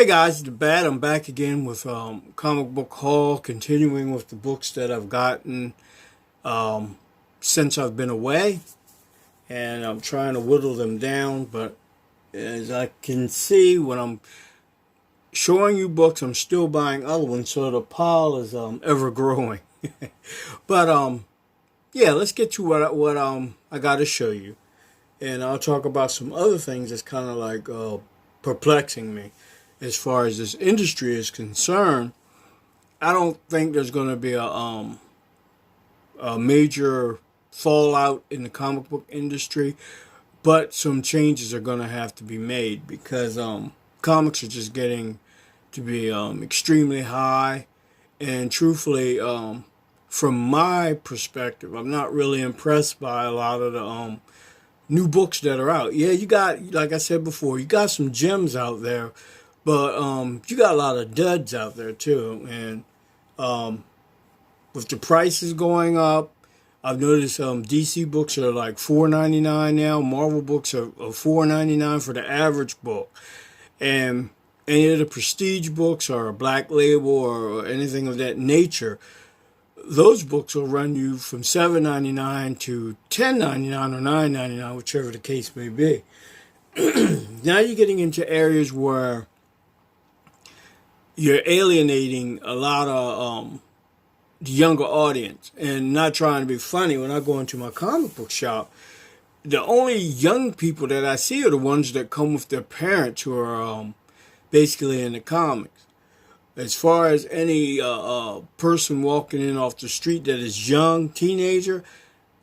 Hey guys, the Bat. I'm back again with comic book haul, continuing with the books that I've gotten um, since I've been away, and I'm trying to whittle them down. But as I can see, when I'm showing you books, I'm still buying other ones, so the pile is ever growing. But yeah, let's get to what I got to show you, and I'll talk about some other things that's kind of like perplexing me as far as this industry is concerned. I don't think there's going to be a major fallout in the comic book industry, but some changes are going to have to be made because comics are just getting to be extremely high. And truthfully, from my perspective, I'm not really impressed by a lot of the new books that are out. Yeah, you got, like I said before, you got some gems out there, but you got a lot of duds out there too. And with the prices going up, I've noticed DC books are like $4.99 now. Marvel books are $4.99 for the average book. And any of the prestige books or Black Label or anything of that nature, those books will run you from $7.99 to $10.99 or $9.99, whichever the case may be. Now you're getting into areas where you're alienating a lot of the younger audience. And not trying to be funny, when I go into my comic book shop, the only young people that I see are the ones that come with their parents who are basically in the comics. As far as any person walking in off the street that is young, teenager,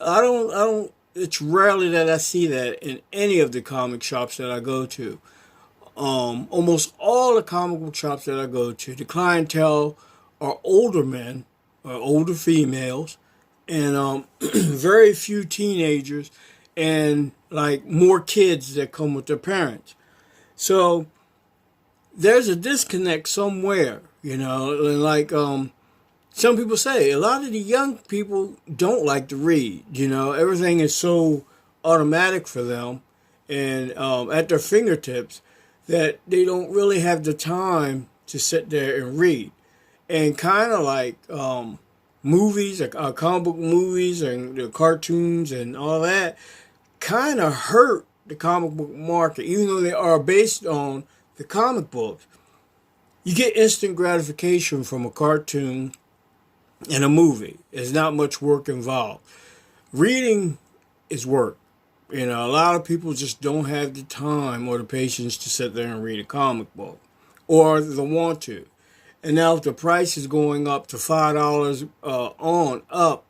I don't. It's rarely that I see that in any of the comic shops that I go to. Almost all the comic book shops that I go to, the clientele are older men or older females, and very few teenagers, and like more kids that come with their parents. So there's a disconnect somewhere, and like some people say, a lot of the young people don't like to read. Everything is so automatic for them and at their fingertips that they don't really have the time to sit there and read. And kind of like movies, like comic book movies and the cartoons and all that, kind of hurt the comic book market, even though they are based on the comic books. You get instant gratification from a cartoon and a movie. There's not much work involved. Reading is work. A lot of people just don't have the time or the patience to sit there and read a comic book, or they want to. And now if the price is going up to $5 on up,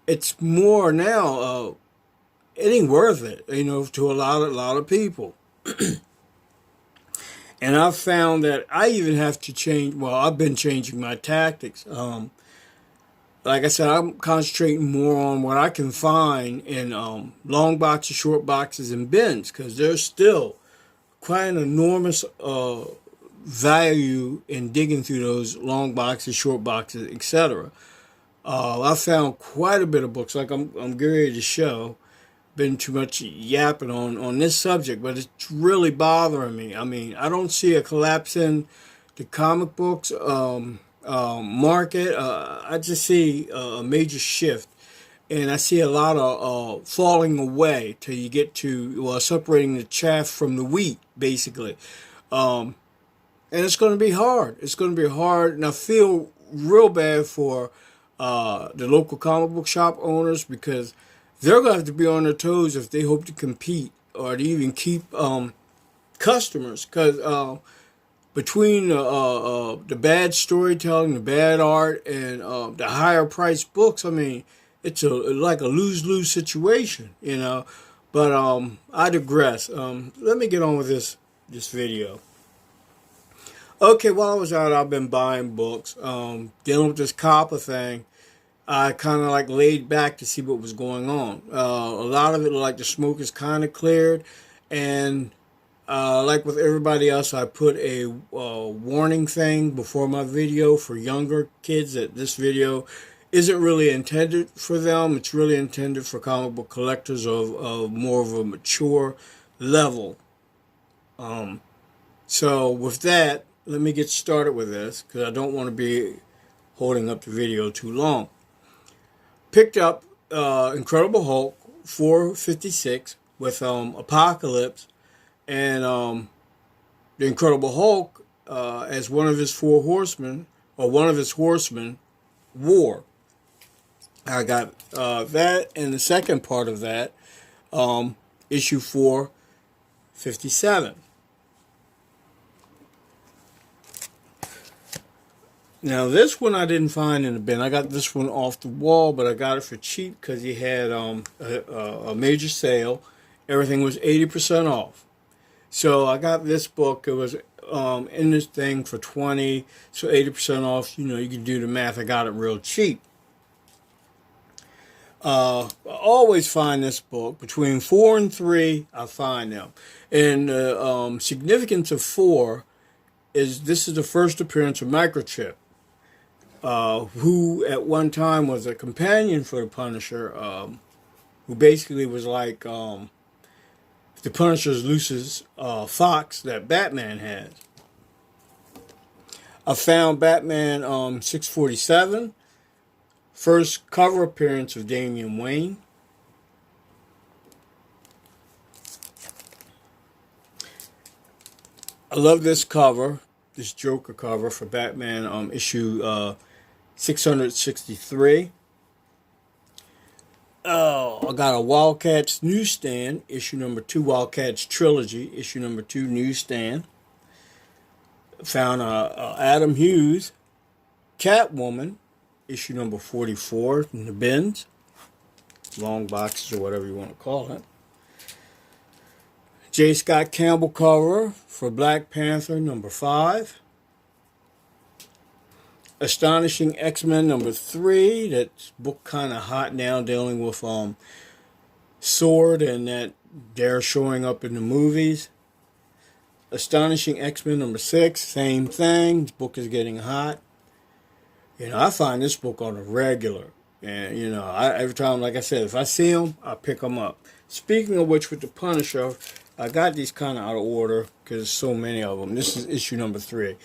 it's more now. It ain't worth it, to a lot of people. And I've found that I even have to change. Well, I've been changing my tactics. Like I said, I'm concentrating more on what I can find in long boxes, short boxes, and bins, because there's still quite an enormous value in digging through those long boxes, short boxes, etc. I found quite a bit of books, like I'm getting ready to show. Been too much yapping on this subject, but it's really bothering me. I mean, I don't see a collapse in the comic books market. I just see a major shift, and I see a lot of falling away till you get to separating the chaff from the wheat, basically. And it's going to be hard. It's going to be hard, and I feel real bad for the local comic book shop owners, because they're going to have to be on their toes if they hope to compete or to even keep customers. Because between the bad storytelling, the bad art, and the higher priced books, I mean, it's like a lose-lose situation, But I digress. Let me get on with this video. Okay, while I was out, I've been buying books. Dealing with this copper thing, I kind of like laid back to see what was going on. A lot of it, like the smoke is kind of cleared, and like with everybody else, I put a warning thing before my video for younger kids that this video isn't really intended for them. It's really intended for comic book collectors of more of a mature level. So with that, let me get started with this because I don't want to be holding up the video too long. Picked up Incredible Hulk 456 with Apocalypse and the Incredible Hulk as one of his four horsemen, or one of his horsemen, War. I got that, and the second part of that, issue 457. Now this one I didn't find in the bin. I got this one off the wall, but I got it for cheap because he had a major sale. Everything was 80% off. So I got this book. It was in this thing for 20, so 80% off. You know, you can do the math. I got it real cheap. I always find this book between 4 and 3. I find them, and the significance of 4 is this is the first appearance of Microchip. Who at one time was a companion for the Punisher, who basically was like the Punisher's Lucius Fox that Batman has. I found Batman 647, first cover appearance of Damian Wayne. I love this cover, this Joker cover for Batman issue 663. Oh, I got a Wildcats newsstand, issue number 2, Wildcats Trilogy, issue number 2, newsstand. Found Adam Hughes, Catwoman, issue number 44 in the bins. Long boxes or whatever you want to call it. J. Scott Campbell cover for Black Panther number 5. Astonishing X-Men number 3. That book kind of hot now, dealing with Sword and that they're showing up in the movies. Astonishing X-Men number 6, same thing. This book is getting hot. You know, I find this book on a regular, and you know, every time, like I said, if I see them, I pick them up. Speaking of which, with the Punisher, I got these kind of out of order because there's so many of them. This is issue number 3.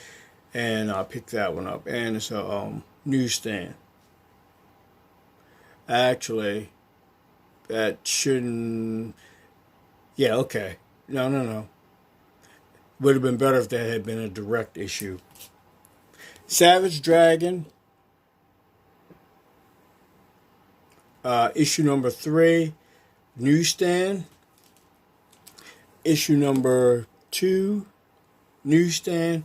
And I picked that one up. And it's a newsstand. Actually, that shouldn't... Yeah, okay. No. Would have been better if that had been a direct issue. Savage Dragon. Issue number 3. Newsstand. Issue number 2. Newsstand.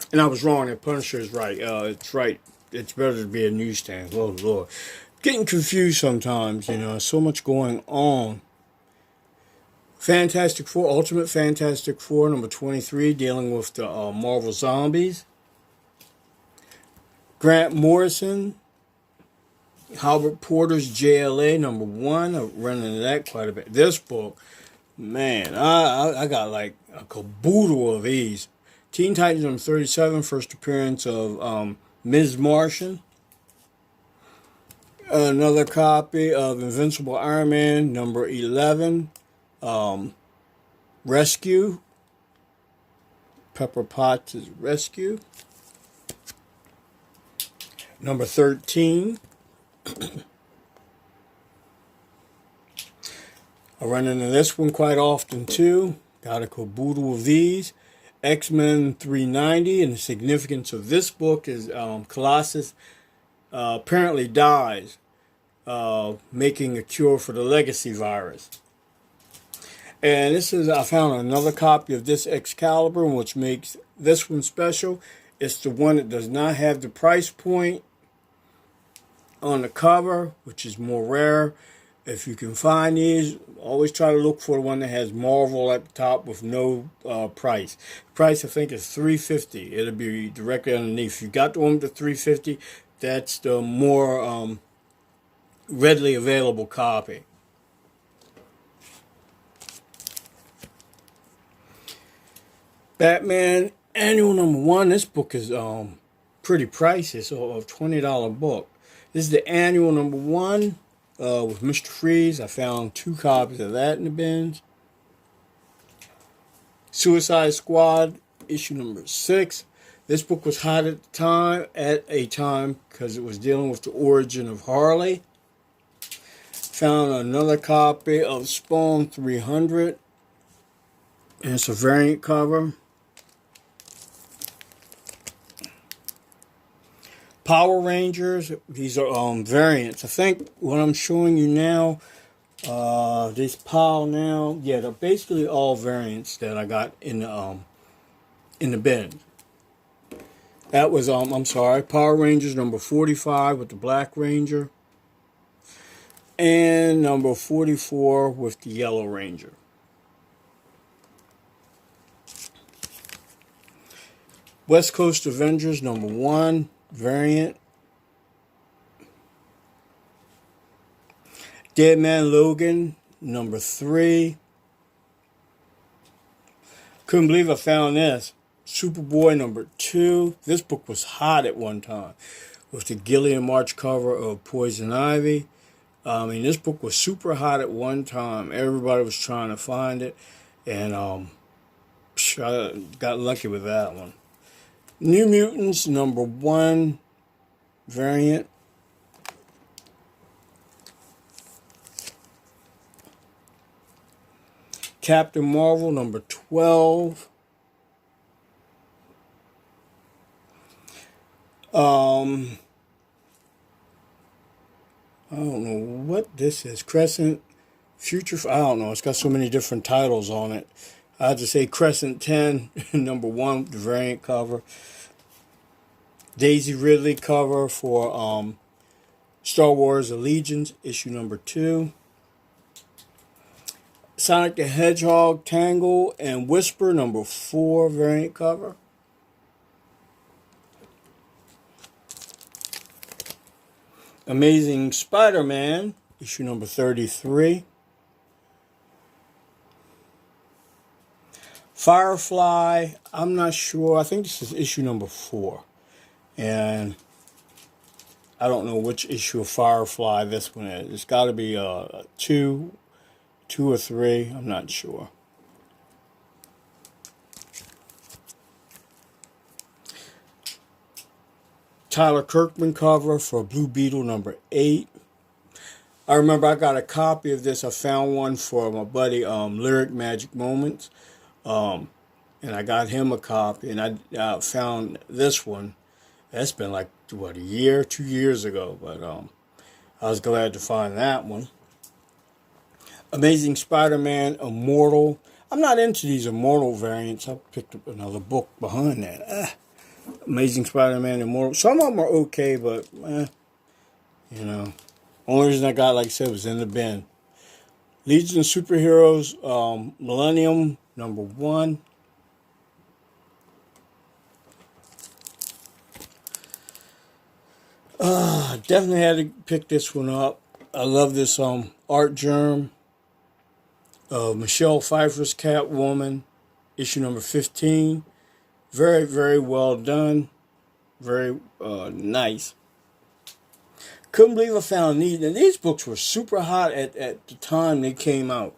And I was wrong. That Punisher is right. It's right. It's better to be a newsstand. Oh, Lord. Getting confused sometimes, you know. So much going on. Fantastic Four, Ultimate Fantastic Four, number 23, dealing with the Marvel Zombies. Grant Morrison, Howard Porter's JLA, number 1. I run into that quite a bit. This book, man, I got like a caboodle of these. Teen Titans number 37, first appearance of Ms. Martian. Another copy of Invincible Iron Man number 11, Rescue. Pepper Potts' Rescue. Number 13. I run into this one quite often too. Got a caboodle of these. X-Men 390, and the significance of this book is Colossus apparently dies making a cure for the legacy virus. And this is, I found another copy of this Excalibur, which makes this one special. It's the one that does not have the price point on the cover, which is more rare. If you can find these, always try to look for the one that has Marvel at the top with no price. The price, I think, is $3.50. It'll be directly underneath. If you got the one with the $3.50, that's the more readily available copy. Batman Annual number 1. This book is pretty pricey, so a $20 book. This is the Annual number 1. With Mr. Freeze. I found 2 copies of that in the bins. Suicide Squad, issue number 6. This book was hot at a time because it was dealing with the origin of Harley. Found another copy of Spawn 300. And it's a variant cover. Power Rangers, these are variants. I think what I'm showing you now, this pile now, yeah, they're basically all variants that I got in the bin. That was I'm sorry, Power Rangers number 45 with the Black Ranger, and number 44 with the Yellow Ranger. West Coast Avengers number 1 variant. Dead Man Logan number 3. Couldn't believe I found this. Superboy number 2. This book was hot at one time with the Gillian March cover of Poison Ivy. I mean, this book was super hot at one time. Everybody was trying to find it, and I got lucky with that one. New Mutants number 1 variant. Captain Marvel number 12. I don't know what this is. Crescent Future. I don't know. It's got so many different titles on it. I have to say Crescent 10, number 1, the variant cover. Daisy Ridley cover for Star Wars Allegiance, issue number 2. Sonic the Hedgehog, Tangle, and Whisper, number 4, variant cover. Amazing Spider-Man, issue number 33. Firefly, I'm not sure. I think this is issue number 4. And I don't know which issue of Firefly this one is. It's got to be 2 or 3. I'm not sure. Tyler Kirkman cover for Blue Beetle number 8. I remember I got a copy of this. I found one for my buddy Lyric Magic Moments. And I got him a copy. And I found this one. That's been like, what, a year, 2 years ago. But I was glad to find that one. Amazing Spider-Man Immortal. I'm not into these Immortal variants. I picked up another book behind that. Amazing Spider-Man Immortal. Some of them are okay, but, you know. Only reason I got, like I said, was in the bin. Legion of Superheroes Millennium number 1. Definitely had to pick this one up. I love this art germ of Michelle Pfeiffer's Catwoman, issue number 15. Very, very well done. Very nice. Couldn't believe I found these. And these books were super hot at the time they came out.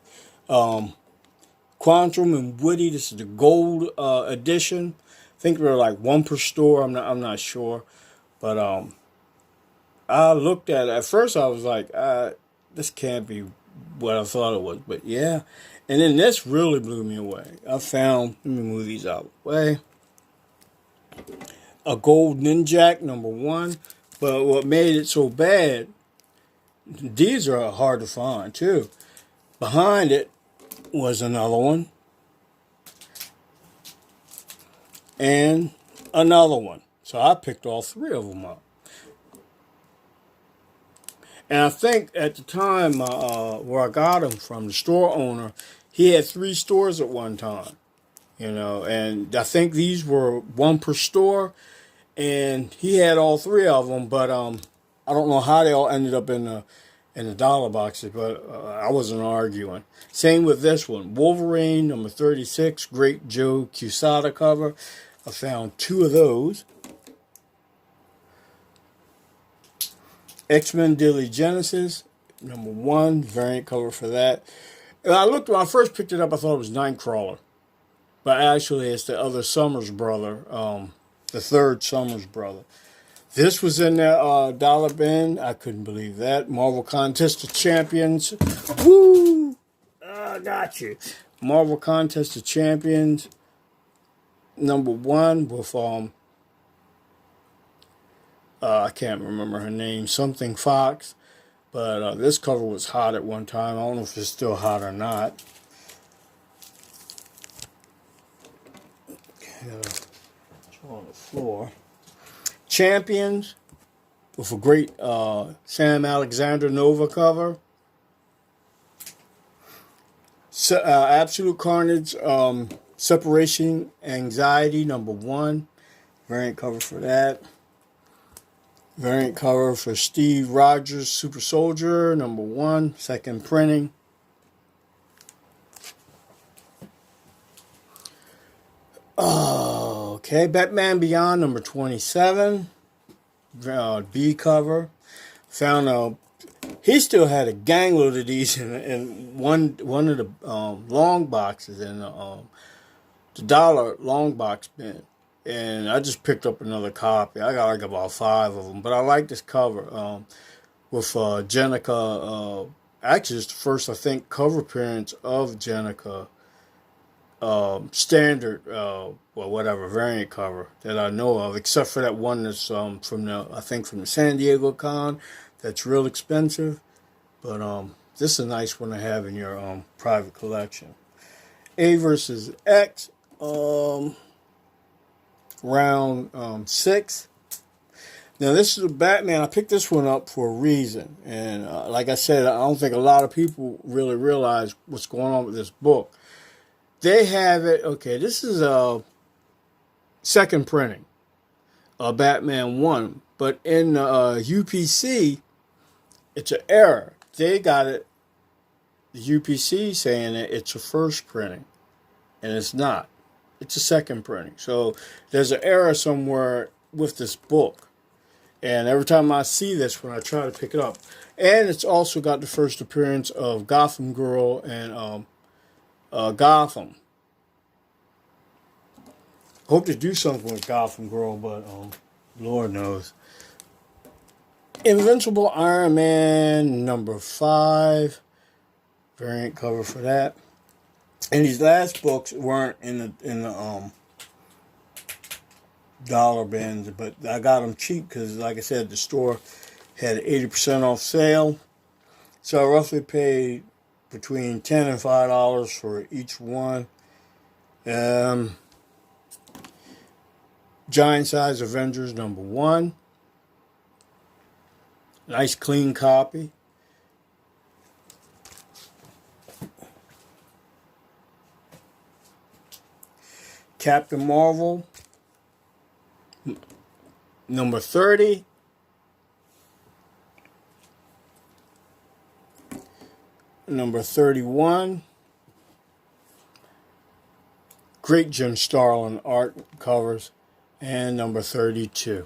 Quantum and Woody. This is the gold edition. I think they're like 1 per store. I'm not sure. But I looked at it. At first I was like, this can't be what I thought it was. But yeah. And then this really blew me away. Let me move these out of the way. A Gold Ninjak number 1. But what made it so bad, these are hard to find too. Behind it was another one. And another one. So I picked all 3 of them up. And I think at the time where I got them from, the store owner, he had 3 stores at one time. You know, and I think these were 1 per store. And he had all 3 of them, but I don't know how they all ended up in the dollar boxes, but I wasn't arguing. Same with this one. Wolverine, number 36, Great Joe Quesada cover. I found 2 of those. X-Men Daily Genesis, number 1, variant cover for that. And when I first picked it up, I thought it was Nightcrawler. but actually it's the other Summers brother, the third Summers brother. This was in the dollar bin. I couldn't believe that. Marvel Contest of Champions. Woo! Got you. Marvel Contest of Champions #1 with I can't remember her name, something Fox, but this cover was hot at one time. I don't know if it's still hot or not. It's on the floor. Champions with a great Sam Alexander Nova cover. Absolute Carnage, Separation Anxiety #1. Variant cover for that. Variant cover for Steve Rogers Super Soldier #1. Second printing. Okay, Batman Beyond #27. B cover. Found he still had a gangload of these in one of the long boxes in the dollar long box bin, and I just picked up another copy. I got like about 5 of them, but I like this cover with Jenica. Actually, it's the first I think cover appearance of Jenica. Standard, whatever variant cover that I know of, except for that one that's from the San Diego Con. That's real expensive, but this is a nice one to have in your private collection. A versus X, round 6. Now this is a Batman. I picked this one up for a reason, and like I said, I don't think a lot of people really realize what's going on with this book. They have it, okay, this is a second printing, Batman 1. But in UPC, it's an error. They got it, the UPC saying that it's a first printing. And it's not. It's a second printing. So there's an error somewhere with this book. And every time I see this when I try to pick it up. And it's also got the first appearance of Gotham Girl and Gotham. Hope to do something with Gotham Girl, but Lord knows. Invincible Iron Man #5. Variant cover for that. And these last books weren't in the dollar bins, but I got them cheap because, like I said, the store had 80% off sale. So I roughly paid between $10 and $5 for each one. Giant Size Avengers #1. Nice clean copy. Captain Marvel #30. #31. Great Jim Starlin art covers. And #32.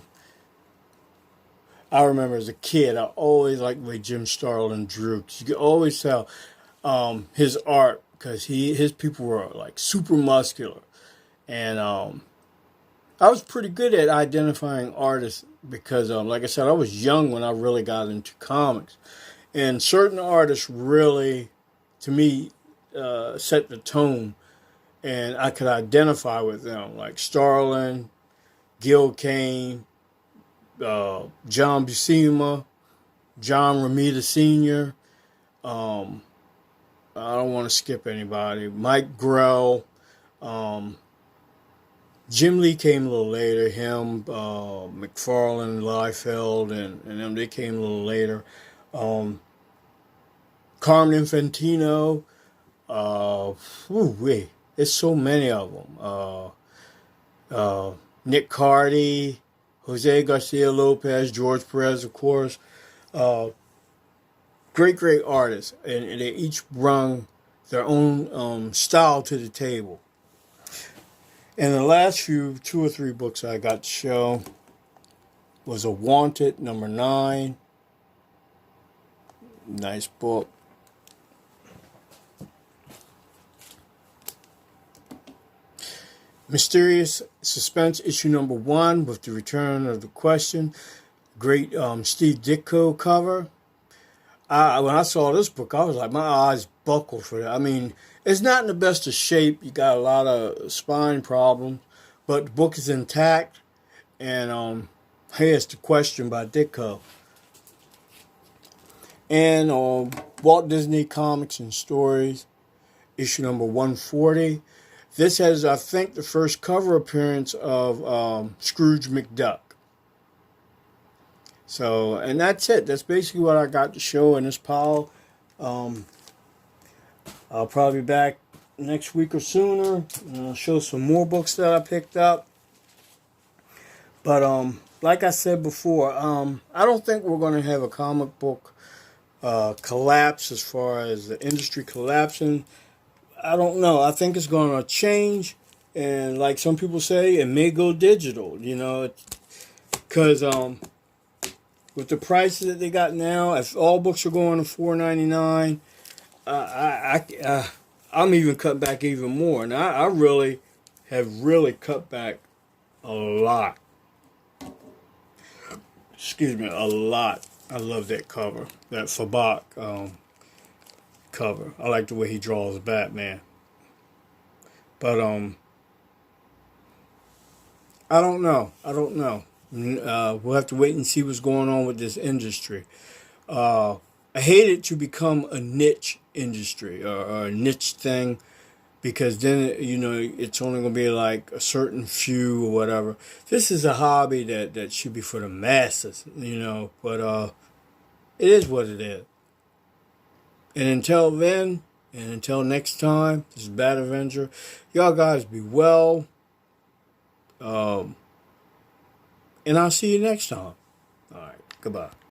I remember as a kid, I always liked the way Jim Starlin drew. You could always tell his art because his people were like super muscular. And I was pretty good at identifying artists because, like I said, I was young when I really got into comics. And certain artists really, to me, set the tone. And I could identify with them, like Starlin, Gil Kane, John Buscema, John Romita Sr. I don't want to skip anybody. Mike Grell. Jim Lee came a little later. Him, McFarlane, Liefeld, and them, they came a little later. Carmen Infantino. There's so many of them. Nick Cardy, Jose Garcia Lopez, George Perez, of course. Great artists. And they each brought their own style to the table. And the last 2 or 3 books I got to show was a Wanted #9. Nice book. Mysterious Suspense issue number 1 with the return of the question. Great Steve Ditko cover. When I saw this book, I was like, my eyes buckled for that. I mean, it's not in the best of shape. You got a lot of spine problems, but the book is intact. And here's the question by Ditko. And Walt Disney Comics and Stories, issue number 140. This has, I think, the first cover appearance of Scrooge McDuck. So, and that's it. That's basically what I got to show in this pile. I'll probably be back next week or sooner. And I'll show some more books that I picked up. But like I said before, I don't think we're going to have a comic book collapse as far as the industry collapsing. I don't know. I think it's going to change. And like some people say, it may go digital, you know. Because with the prices that they got now, if all books are going to $4.99, I'm even cutting back even more. And I really have cut back a lot. Excuse me, a lot. I love that cover, that Fabak cover. I like the way he draws Batman. But I don't know. We'll have to wait and see what's going on with this industry. I hate it to become a niche industry or a niche thing, because then, you know, it's only going to be like a certain few or whatever. This is a hobby that should be for the masses, you know, but it is what it is. And until then, and until next time, this is Bad Avenger. Y'all guys be well. And I'll see you next time. All right, goodbye.